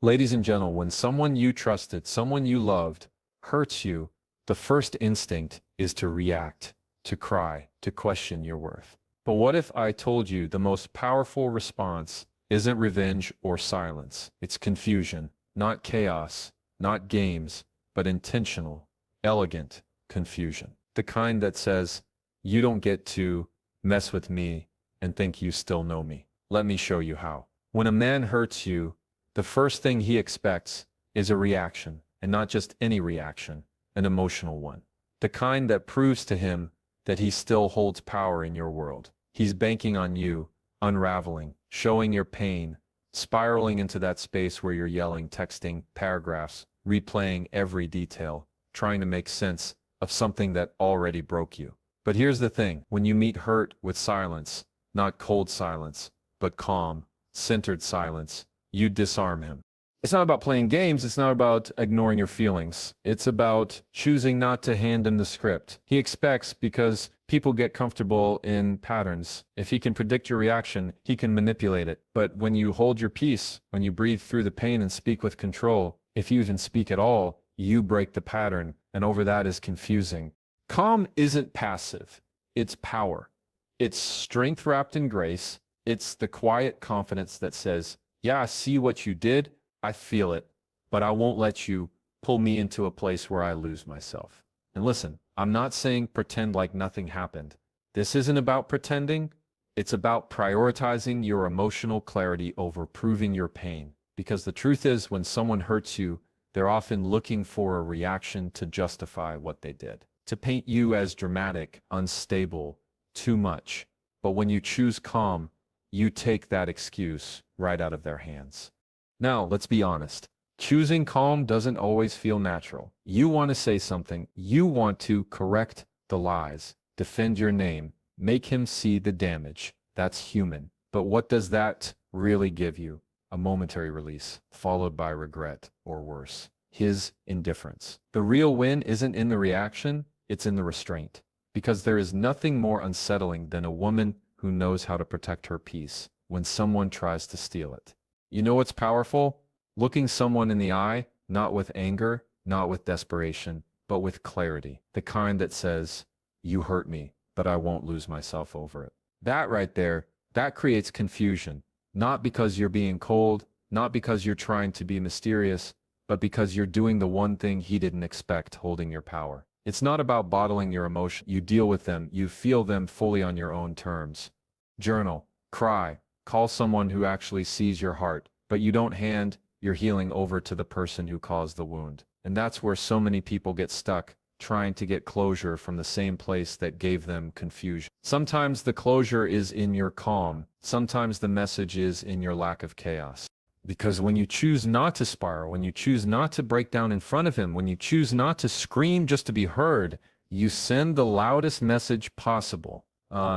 Ladies and gentlemen, when someone you trusted, someone you loved, hurts you, the first instinct is to react, to cry, to question your worth. But what if I told you the most powerful response isn't revenge or silence? It's confusion, not chaos, not games, but intentional, elegant confusion. The kind that says, you don't get to mess with me and think you still know me. Let me show you how. When a man hurts you, the first thing he expects is a reaction, and not just any reaction, an emotional one. The kind that proves to him that he still holds power in your world. He's banking on you, unraveling, showing your pain, spiraling into that space where you're yelling, texting, paragraphs, replaying every detail, trying to make sense of something that already broke you. But here's the thing, when you meet hurt with silence, not cold silence, but calm, centered silence, you disarm him. It's not about playing games, it's not about ignoring your feelings. It's about choosing not to hand him the script. He expects because people get comfortable in patterns. If he can predict your reaction, he can manipulate it. But when you hold your peace, when you breathe through the pain and speak with control, if you even speak at all, you break the pattern, and over that is confusing. Calm isn't passive, it's power. It's strength wrapped in grace. It's the quiet confidence that says, yeah, I see what you did, I feel it, but I won't let you pull me into a place where I lose myself. And listen, I'm not saying pretend like nothing happened. This isn't about pretending. It's about prioritizing your emotional clarity over proving your pain. Because the truth is, when someone hurts you, they're often looking for a reaction to justify what they did, to paint you as dramatic, unstable, too much. But when you choose calm, you take that excuse right out of their hands. Now, let's be honest. Choosing calm doesn't always feel natural. You want to say something. You want to correct the lies, defend your name, make him see the damage. That's human. But what does that really give you? A momentary release, followed by regret, or worse, his indifference. The real win isn't in the reaction, it's in the restraint. Because there is nothing more unsettling than a woman who knows how to protect her peace when someone tries to steal it. You know what's powerful? Looking someone in the eye, not with anger, not with desperation, but with clarity. The kind that says, you hurt me, but I won't lose myself over it. That right there, that creates confusion. Not because you're being cold, not because you're trying to be mysterious, but because you're doing the one thing he didn't expect, holding your power. It's not about bottling your emotions. You deal with them, you feel them fully on your own terms. Journal, cry, call someone who actually sees your heart, but you don't hand your healing over to the person who caused the wound. And that's where so many people get stuck, trying to get closure from the same place that gave them confusion. Sometimes the closure is in your calm. Sometimes the message is in your lack of chaos. Because when you choose not to spiral, when you choose not to break down in front of him, when you choose not to scream just to be heard, you send the loudest message possible.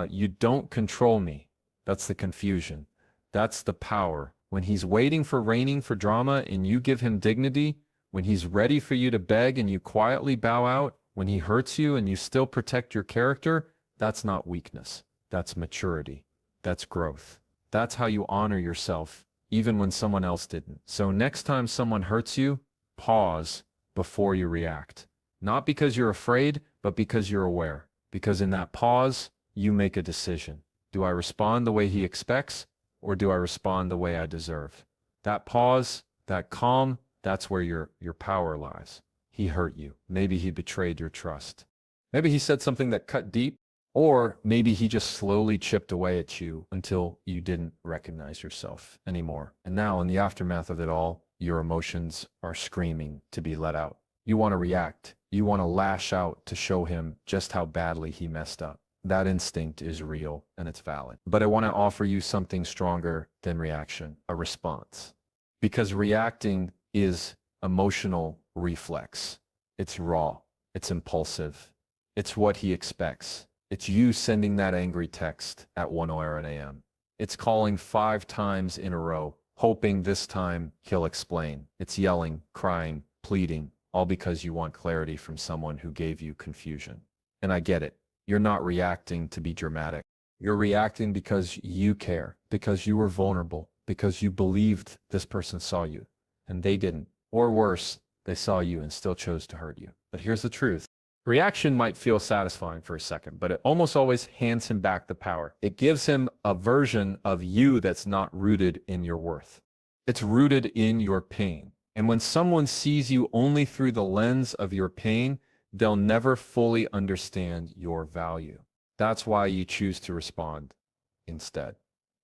You don't control me. That's the confusion. That's the power. When he's waiting for raining for drama and you give him dignity, when he's ready for you to beg and you quietly bow out, when he hurts you and you still protect your character, that's not weakness. That's maturity. That's growth. That's how you honor yourself, even when someone else didn't. So next time someone hurts you, pause before you react. Not because you're afraid, but because you're aware. Because in that pause, you make a decision. Do I respond the way he expects, or do I respond the way I deserve? That pause, that calm, that's where your power lies. He hurt you. Maybe he betrayed your trust. Maybe he said something that cut deep, or maybe he just slowly chipped away at you until you didn't recognize yourself anymore. And now, in the aftermath of it all, your emotions are screaming to be let out. You want to react. You want to lash out to show him just how badly he messed up. That instinct is real and it's valid. But I want to offer you something stronger than reaction, a response. Because reacting is emotional reflex. It's raw. It's impulsive. It's what he expects. It's you sending that angry text at 1:11 a.m. It's calling 5 times in a row, hoping this time he'll explain. It's yelling, crying, pleading, all because you want clarity from someone who gave you confusion. And I get it. You're not reacting to be dramatic. You're reacting because you care, because you were vulnerable, because you believed this person saw you. and they didn't. Or worse, they saw you and still chose to hurt you. But here's the truth. Reaction might feel satisfying for a second, but it almost always hands him back the power. It gives him a version of you that's not rooted in your worth. It's rooted in your pain. And when someone sees you only through the lens of your pain, they'll never fully understand your value. That's why you choose to respond instead.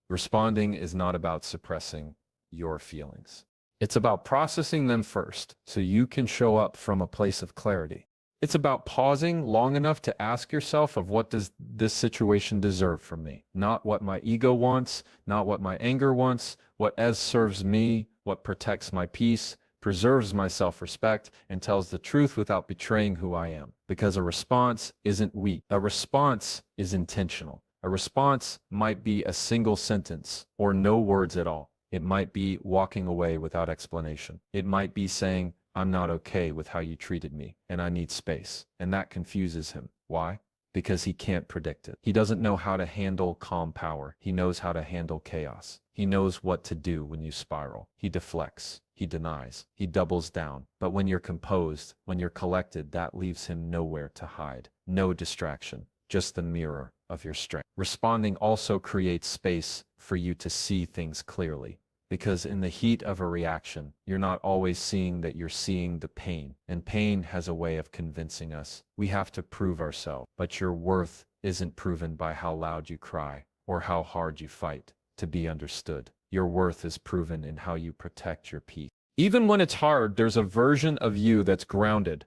Responding is not about suppressing your feelings. It's about processing them first so you can show up from a place of clarity. It's about pausing long enough to ask yourself of what does this situation deserve from me? Not what my ego wants, not what my anger wants, what serves me, what protects my peace, preserves my self-respect, and tells the truth without betraying who I am. Because a response isn't weak. A response is intentional. A response might be a single sentence or no words at all. It might be walking away without explanation. It might be saying, I'm not okay with how you treated me, and I need space. And that confuses him. Why? Because he can't predict it. He doesn't know how to handle calm power. He knows how to handle chaos. He knows what to do when you spiral. He deflects. He denies. He doubles down. But when you're composed, when you're collected, that leaves him nowhere to hide. No distraction. Just the mirror of your strength. Responding also creates space for you to see things clearly. Because in the heat of a reaction, you're not always seeing that you're seeing the pain. And pain has a way of convincing us. We have to prove ourselves. But your worth isn't proven by how loud you cry or how hard you fight to be understood. Your worth is proven in how you protect your peace. Even when it's hard, there's a version of you that's grounded.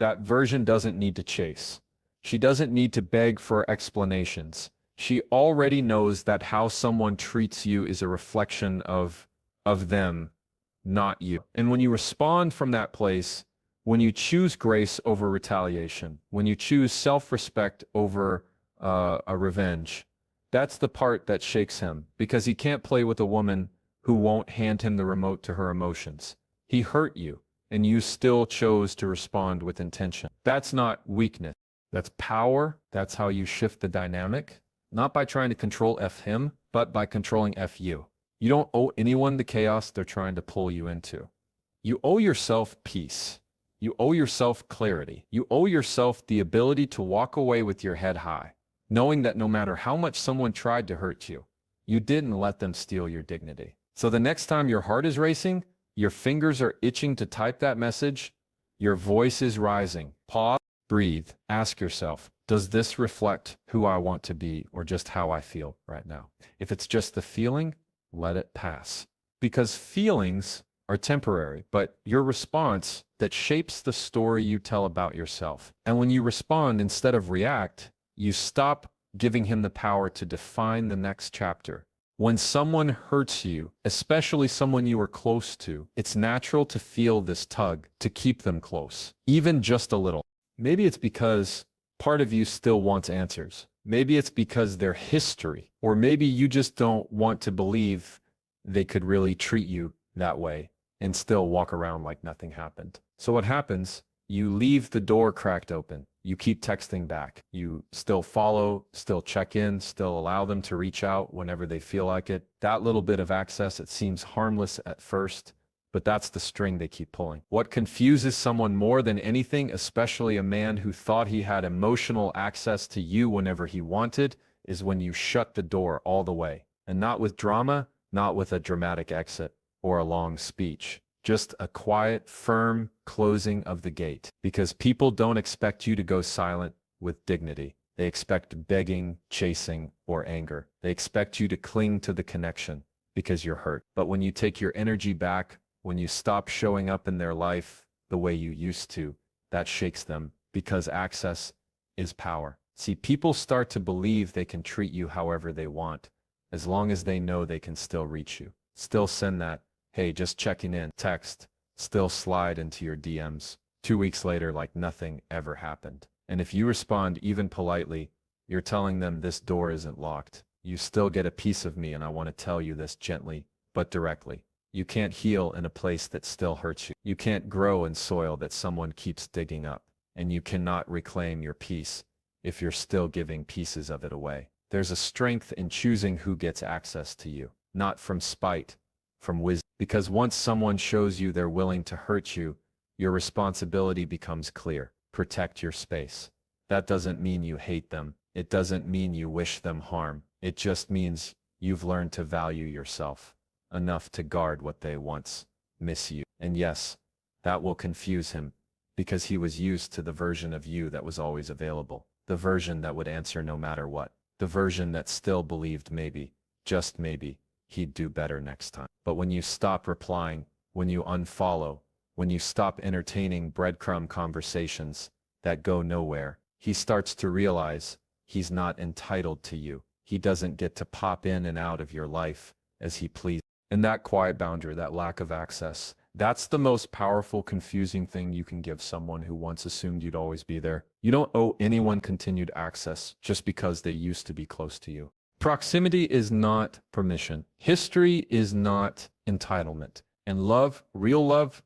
That version doesn't need to chase. She doesn't need to beg for explanations. She already knows that how someone treats you is a reflection of them, not you. And when you respond from that place, when you choose grace over retaliation, when you choose self-respect over a revenge, that's the part that shakes him, because he can't play with a woman who won't hand him the remote to her emotions. He hurt you, and you still chose to respond with intention. That's not weakness. That's power. That's how you shift the dynamic. Not by trying to control him, but by controlling you. You don't owe anyone the chaos they're trying to pull you into. You owe yourself peace. You owe yourself clarity. You owe yourself the ability to walk away with your head high, knowing that no matter how much someone tried to hurt you, you didn't let them steal your dignity. So the next time your heart is racing, your fingers are itching to type that message, your voice is rising. Pause, breathe, ask yourself, does this reflect who I want to be or just how I feel right now? If it's just the feeling, let it pass. Because feelings are temporary, but your response that shapes the story you tell about yourself. And when you respond instead of react, you stop giving him the power to define the next chapter. When someone hurts you, especially someone you are close to, it's natural to feel this tug to keep them close, even just a little. Maybe it's because part of you still wants answers. Maybe it's because their history, or maybe you just don't want to believe they could really treat you that way and still walk around like nothing happened. So what happens? You leave the door cracked open. You keep texting back. You still follow, still check in, still allow them to reach out whenever they feel like it. That little bit of access, it seems harmless at first, but that's the string they keep pulling. What confuses someone more than anything, especially a man who thought he had emotional access to you whenever he wanted, is when you shut the door all the way. And not with drama, not with a dramatic exit or a long speech. Just a quiet, firm closing of the gate. Because people don't expect you to go silent with dignity. They expect begging, chasing, or anger. They expect you to cling to the connection because you're hurt. But when you take your energy back, when you stop showing up in their life the way you used to, that shakes them, because access is power. See, people start to believe they can treat you however they want, as long as they know they can still reach you. Still send that, hey, just checking in, text, still slide into your DMs 2 weeks later like nothing ever happened. And if you respond even politely, you're telling them this door isn't locked. You still get a piece of me, and I want to tell you this gently, but directly. You can't heal in a place that still hurts you. You can't grow in soil that someone keeps digging up. And you cannot reclaim your peace if you're still giving pieces of it away. There's a strength in choosing who gets access to you, not from spite, from wisdom. Because once someone shows you they're willing to hurt you, your responsibility becomes clear. Protect your space. That doesn't mean you hate them. It doesn't mean you wish them harm. It just means you've learned to value yourself enough to guard what they once misused. And yes, that will confuse him, because he was used to the version of you that was always available, the version that would answer no matter what, the version that still believed maybe, just maybe, he'd do better next time. But when you stop replying, when you unfollow, when you stop entertaining breadcrumb conversations that go nowhere, he starts to realize he's not entitled to you. He doesn't get to pop in and out of your life as he pleases. And that quiet boundary, that lack of access, that's the most powerful, confusing thing you can give someone who once assumed you'd always be there. You don't owe anyone continued access just because they used to be close to you. Proximity is not permission. History is not entitlement. And love, real love,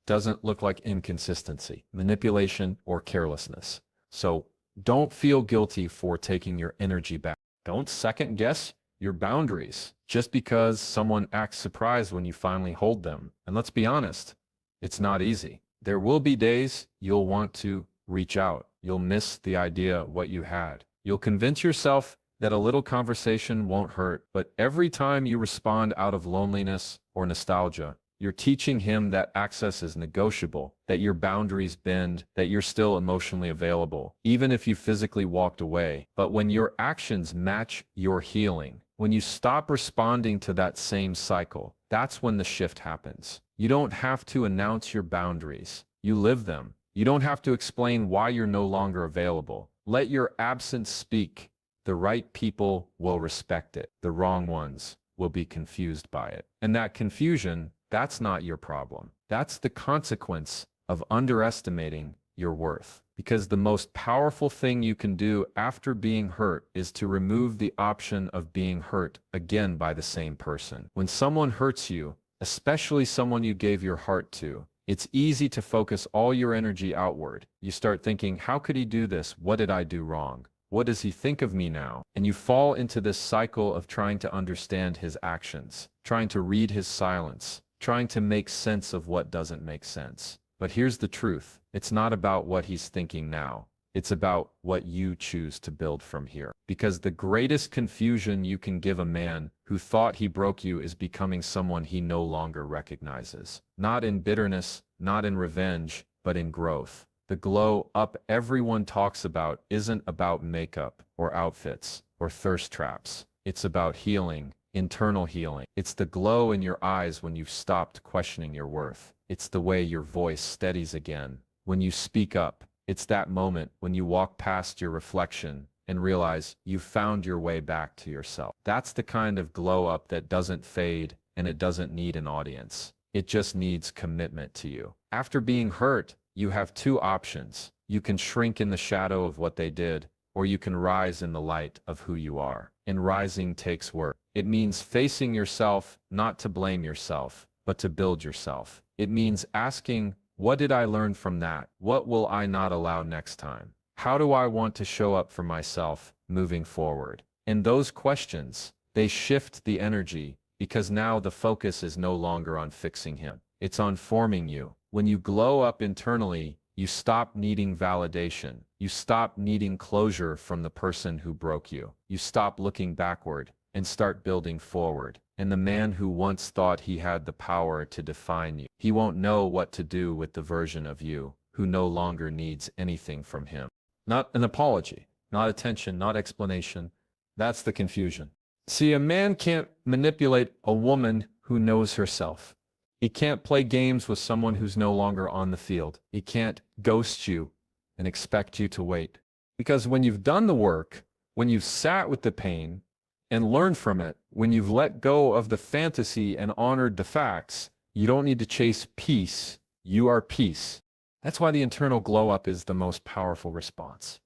doesn't look like inconsistency, manipulation, or carelessness. So don't feel guilty for taking your energy back. Don't second guess your boundaries just because someone acts surprised when you finally hold them. And let's be honest, it's not easy. There will be days you'll want to reach out. You'll miss the idea of what you had. You'll convince yourself that a little conversation won't hurt, but every time you respond out of loneliness or nostalgia, you're teaching him that access is negotiable, that your boundaries bend, that you're still emotionally available, even if you physically walked away. But when your actions match your healing, when you stop responding to that same cycle, that's when the shift happens. You don't have to announce your boundaries. You live them. You don't have to explain why you're no longer available. Let your absence speak. The right people will respect it. The wrong ones will be confused by it. And that confusion, that's not your problem. That's the consequence of underestimating your worth. Because the most powerful thing you can do after being hurt is to remove the option of being hurt again by the same person. When someone hurts you, especially someone you gave your heart to, it's easy to focus all your energy outward. You start thinking, how could he do this? What did I do wrong? What does he think of me now? And you fall into this cycle of trying to understand his actions, trying to read his silence, trying to make sense of what doesn't make sense. But here's the truth. It's not about what he's thinking now. It's about what you choose to build from here. Because the greatest confusion you can give a man who thought he broke you is becoming someone he no longer recognizes. Not in bitterness, not in revenge, but in growth. The glow up everyone talks about isn't about makeup or outfits or thirst traps. It's about healing, internal healing. It's the glow in your eyes when you've stopped questioning your worth. It's the way your voice steadies again when you speak up. It's that moment when you walk past your reflection and realize you've found your way back to yourself. That's the kind of glow up that doesn't fade, and it doesn't need an audience. It just needs commitment to you. After being hurt, you have two options. You can shrink in the shadow of what they did, or you can rise in the light of who you are. And rising takes work. It means facing yourself, not to blame yourself, but to build yourself. It means asking, what did I learn from that? What will I not allow next time? How do I want to show up for myself moving forward? And those questions, they shift the energy, because now the focus is no longer on fixing him. It's on forming you. When you glow up internally, you stop needing validation. You stop needing closure from the person who broke you. You stop looking backward and start building forward. And the man who once thought he had the power to define you, he won't know what to do with the version of you who no longer needs anything from him. Not an apology, not attention, not explanation. That's the confusion. See, a man can't manipulate a woman who knows herself. He can't play games with someone who's no longer on the field. He can't ghost you and expect you to wait. Because when you've done the work, when you've sat with the pain and learned from it, when you've let go of the fantasy and honored the facts, you don't need to chase peace. You are peace. That's why the internal glow up is the most powerful response.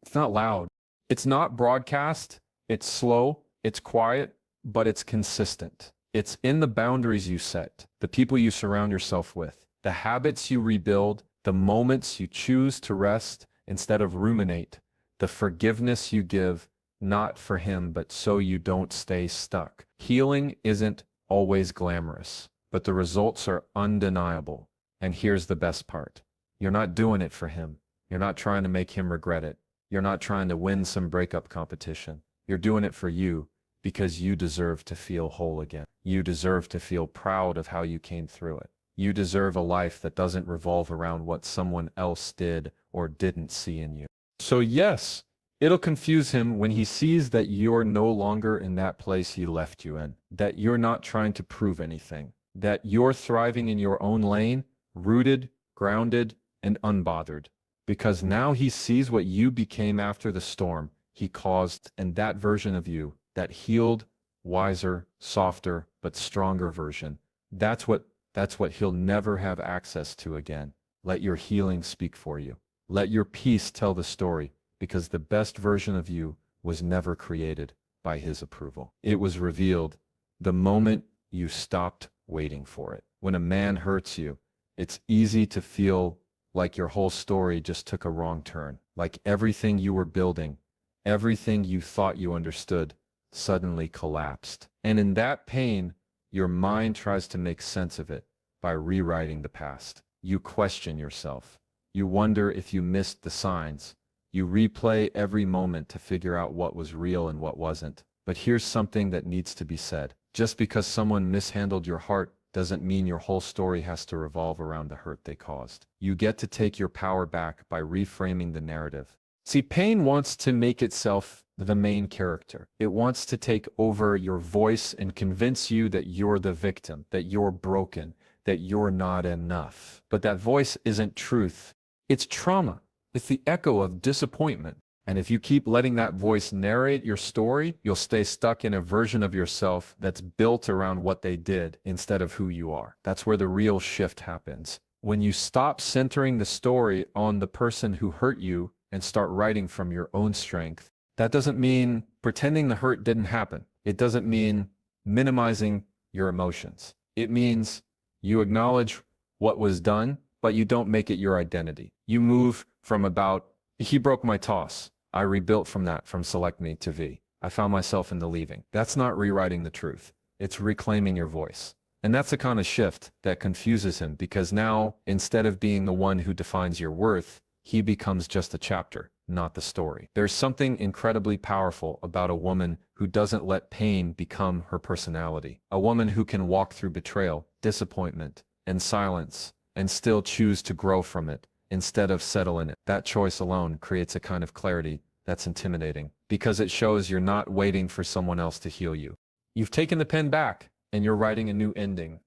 It's not loud. It's not broadcast. It's slow. It's quiet, but it's consistent. It's in the boundaries you set, the people you surround yourself with, the habits you rebuild, the moments you choose to rest instead of ruminate, the forgiveness you give, not for him, but so you don't stay stuck. Healing isn't always glamorous, but the results are undeniable. And here's the best part. You're not doing it for him. You're not trying to make him regret it. You're not trying to win some breakup competition. You're doing it for you because you deserve to feel whole again. You deserve to feel proud of how you came through it. You deserve a life that doesn't revolve around what someone else did or didn't see in you. So yes, it'll confuse him when he sees that you're no longer in that place he left you in, that you're not trying to prove anything, that you're thriving in your own lane, rooted, grounded, and unbothered. Because now he sees what you became after the storm he caused, and that version of you, that healed, wiser, softer, but stronger version, that's what he'll never have access to again. Let your healing speak for you. Let your peace tell the story, because the best version of you was never created by his approval. It was revealed the moment you stopped waiting for it. When a man hurts you, it's easy to feel like your whole story just took a wrong turn, like everything you were building, everything you thought you understood, suddenly collapsed. And in that pain, your mind tries to make sense of it by rewriting the past. You question yourself. You wonder if you missed the signs. You replay every moment to figure out what was real and what wasn't. But here's something that needs to be said. Just because someone mishandled your heart doesn't mean your whole story has to revolve around the hurt they caused. You get to take your power back by reframing the narrative. See, pain wants to make itself the main character. It wants to take over your voice and convince you that you're the victim, that you're broken, that you're not enough. But that voice isn't truth. It's trauma. It's the echo of disappointment. And if you keep letting that voice narrate your story, you'll stay stuck in a version of yourself that's built around what they did instead of who you are. That's where the real shift happens. When you stop centering the story on the person who hurt you and start writing from your own strength, that doesn't mean pretending the hurt didn't happen. It doesn't mean minimizing your emotions. It means you acknowledge what was done, but you don't make it your identity. You move from about, he broke my toss. I rebuilt from that, from select me to V. I found myself in the leaving. That's not rewriting the truth. It's reclaiming your voice. And that's the kind of shift that confuses him, because now, instead of being the one who defines your worth, he becomes just a chapter, not the story. There's something incredibly powerful about a woman who doesn't let pain become her personality. A woman who can walk through betrayal, disappointment, and silence, and still choose to grow from it, instead of settle in it. That choice alone creates a kind of clarity that's intimidating, because it shows you're not waiting for someone else to heal you. You've taken the pen back, and you're writing a new ending.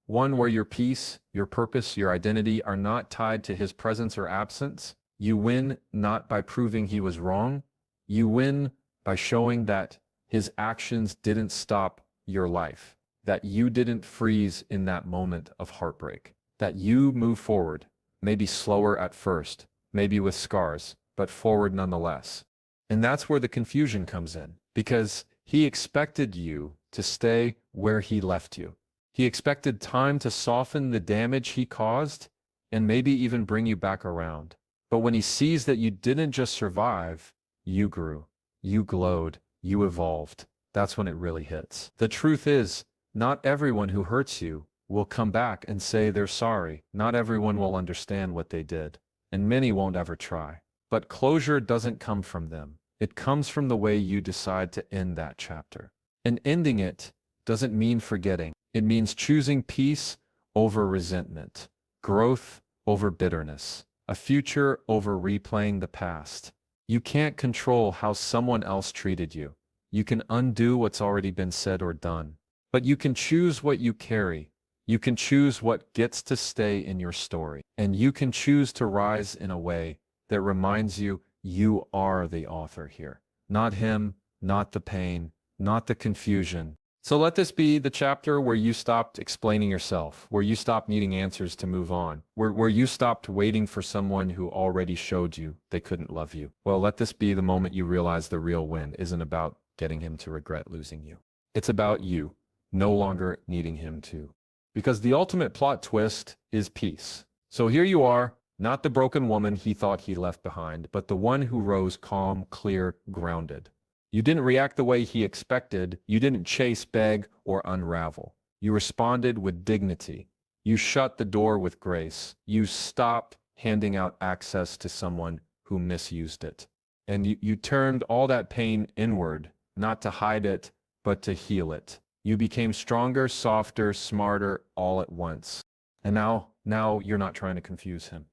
One where your peace, your purpose, your identity are not tied to his presence or absence. You win not by proving he was wrong. You win by showing that his actions didn't stop your life, that you didn't freeze in that moment of heartbreak, that you move forward, maybe slower at first, maybe with scars, but forward nonetheless. And that's where the confusion comes in, because he expected you to stay where he left you. He expected time to soften the damage he caused and maybe even bring you back around. But when he sees that you didn't just survive, you grew, you glowed, you evolved. That's when it really hits. The truth is, not everyone who hurts you will come back and say they're sorry. Not everyone will understand what they did, and many won't ever try. But closure doesn't come from them. It comes from the way you decide to end that chapter. And ending it doesn't mean forgetting. It means choosing peace over resentment, growth over bitterness, a future over replaying the past. You can't control how someone else treated you. You can undo what's already been said or done. But you can choose what you carry. You can choose what gets to stay in your story. And you can choose to rise in a way that reminds you you are the author here. Not him, not the pain, not the confusion. So let this be the chapter where you stopped explaining yourself, where you stopped needing answers to move on, where you stopped waiting for someone who already showed you they couldn't love you. Well, let this be the moment you realize the real win isn't about getting him to regret losing you. It's about you no longer needing him to. Because the ultimate plot twist is peace. So here you are, not the broken woman he thought he left behind, but the one who rose calm, clear, grounded. You didn't react the way he expected. You didn't chase, beg, or unravel. You responded with dignity. You shut the door with grace. You stopped handing out access to someone who misused it. And you turned all that pain inward, not to hide it, but to heal it. You became stronger, softer, smarter, all at once. And now you're not trying to confuse him.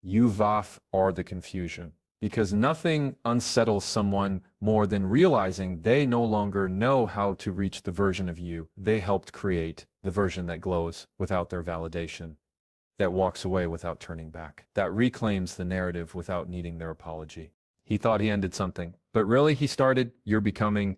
You VAF are the confusion. Because nothing unsettles someone more than realizing they no longer know how to reach the version of you they helped create, the version that glows without their validation, that walks away without turning back, that reclaims the narrative without needing their apology. He thought he ended something, but really he started. You're becoming